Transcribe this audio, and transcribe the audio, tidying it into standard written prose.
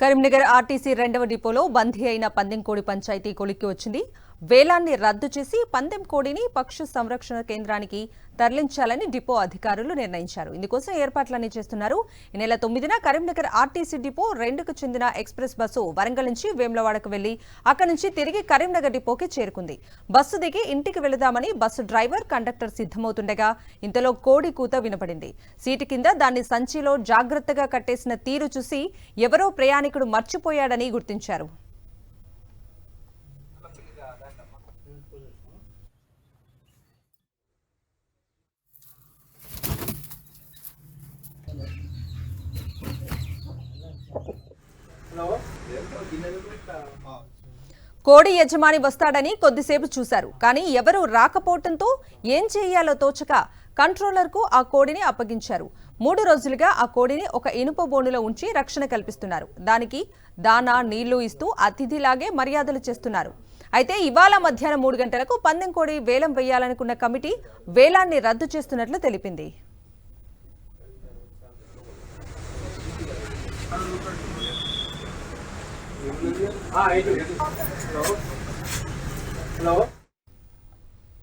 Karimnagar RTC రెండవ డిపోలో బందీ అయిన పందెంకోడి పంచాయతీ కొలిక్కి వచ్చింది. వేలాన్ని రద్దు చేసి పందెంకోడిని పక్షు సంరక్షణ కేంద్రానికి తరలించాలని డిపో అధికారులు నిర్ణయించారు. ఇందుకోసం ఏర్పాట్లన్నీ చేస్తున్నారు. ఈ నెల 9న కరీంనగర్ ఆర్టీసీ డిపో 2కు చెందిన ఎక్స్ప్రెస్ బస్సు వరంగల్ నుంచి వేములవాడకు వెళ్లి అక్కడి నుంచి తిరిగి కరీంనగర్ డిపోకి చేరుకుంది. బస్సు దిగి ఇంటికి వెళదామని బస్సు డ్రైవర్, కండక్టర్ సిద్ధమవుతుండగా ఇంతలో కోడి కూత వినపడింది. సీటు కింద దాన్ని సంచిలో జాగ్రత్తగా కట్టేసిన తీరు చూసి ఎవరో ప్రయాణికుడు మర్చిపోయాడని గుర్తించారు. కోడి యజమాని వస్తాడని కొద్దిసేపు చూశారు. కానీ ఎవరూ రాకపోవడంతో ఏం చేయాలో తోచక కంట్రోలర్కు ఆ కోడిని అప్పగించారు. 3 రోజులుగా ఆ కోడిని ఒక ఇనుప బోనులో ఉంచి రక్షణ కల్పిస్తున్నారు. దానికి దానా, నీళ్లు ఇస్తూ అతిథిలాగే మర్యాదలు చేస్తున్నారు. అయితే ఇవాళ మధ్యాహ్నం 3 గంటలకు పందెంకోడి వేలం వేయాలనుకున్న కమిటీ వేలాన్ని రద్దు చేస్తున్నట్లు తెలిపింది. హలో